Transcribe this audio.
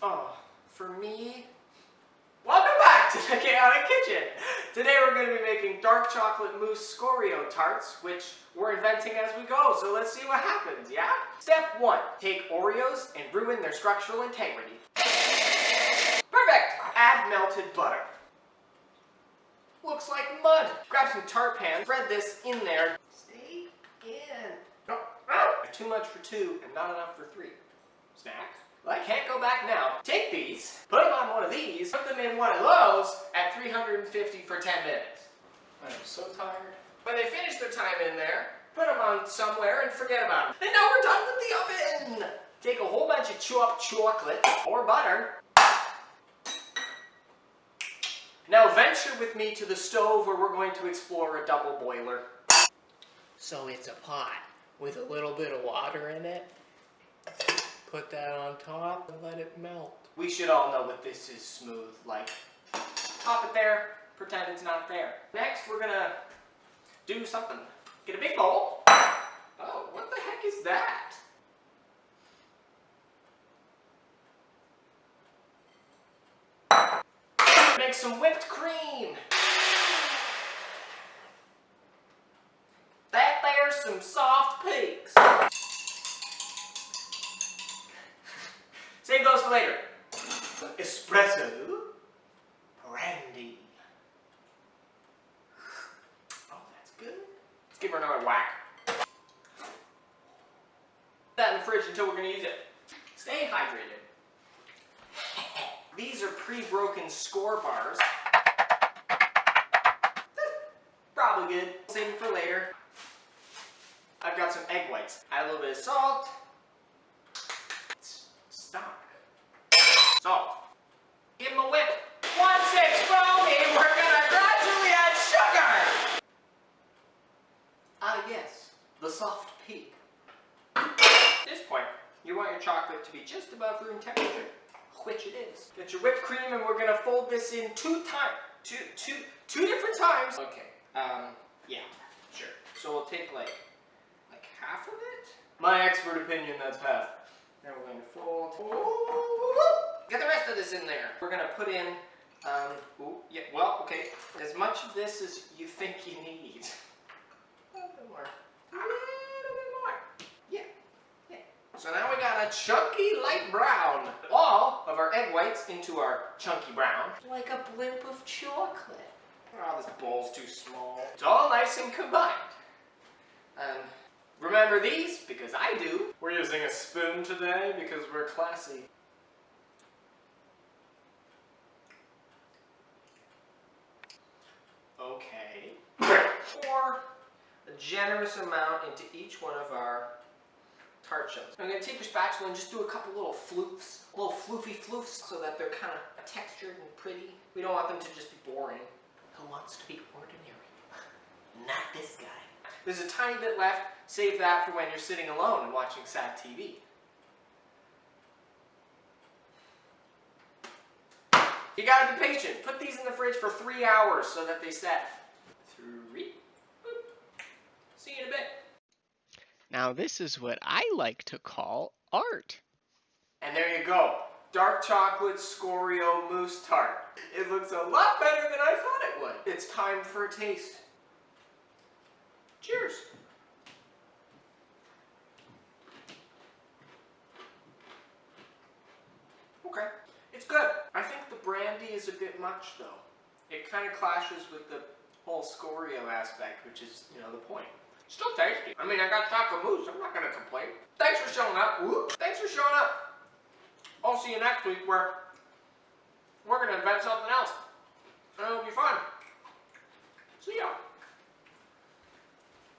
Oh, for me... Welcome back to the Chaotic Kitchen! Today we're going to be making dark chocolate mousse Skoreo tarts, which we're inventing as we go, so let's see what happens, yeah? Step 1. Take Oreos and ruin their structural integrity. Perfect! Add melted butter. Looks like mud. Grab some tart pan, spread this in there. Stay in. No. Too much for 2 and not enough for 3. Snacks? Well, I can't go back now. Take these, put them on one of these, put them in one of those at 350 for 10 minutes. I am so tired. When they finish their time in there, put them on somewhere and forget about them. And now we're done with the oven! Take a whole bunch of chopped chocolate or butter. Now venture with me to the stove where we're going to explore a double boiler. So it's a pot with a little bit of water in it. Put that on top and let it melt. We should all know that this is smooth, like, pop it there, pretend it's not there. Next, we're gonna do something. Get a big bowl. Oh, what the heck is that? Make some whipped cream. That there's some soft peaks. Save those for later. Espresso. Brandy. Oh, that's good. Let's give her another whack. Put that in the fridge until we're going to use it. Stay hydrated. These are pre-broken Skor bars. Probably good. Save them for later. I've got some egg whites. Add a little bit of salt. Stop. Salt. Give them a whip. Once it's foamy, we're gonna gradually add sugar. Ah yes, the soft peak. At this point, you want your chocolate to be just above room temperature, which it is. Get your whipped cream, and we're gonna fold this in two different times. Okay. Yeah, sure. So we'll take like half of it. My expert opinion, that's half. Now we're going to fold. Ooh, get the rest of this in there. We're going to put in, yeah, well, okay, as much of this as you think you need. A little bit more. A little bit more. Yeah. So now we got a chunky light brown. All of our egg whites into our chunky brown. Like a blimp of chocolate. Oh, this bowl's too small. It's all nice and combined. Remember these? Because I do. We're using a spoon today because we're classy. Okay. Pour a generous amount into each one of our tart shells. I'm going to take your spatula and just do a couple little floofs. Little floofy floofs so that they're kind of textured and pretty. We don't want them to just be boring. Who wants to be ordinary? Not this guy. There's a tiny bit left. Save that for when you're sitting alone and watching sad TV. You gotta be patient. Put these in the fridge for 3 hours so that they set. 3. Boop. See you in a bit. Now this is what I like to call art. And there you go. Dark chocolate Skoreo mousse tart. It looks a lot better than I thought it would. It's time for a taste. Cheers. Okay, it's good. I think the brandy is a bit much though. It kind of clashes with the whole Skoreo aspect, which is, you know, the point. Still tasty. I mean, I got chocolate mousse. I'm not going to complain. Thanks for showing up. Whoop. Thanks for showing up. I'll see you next week where we're going to invent something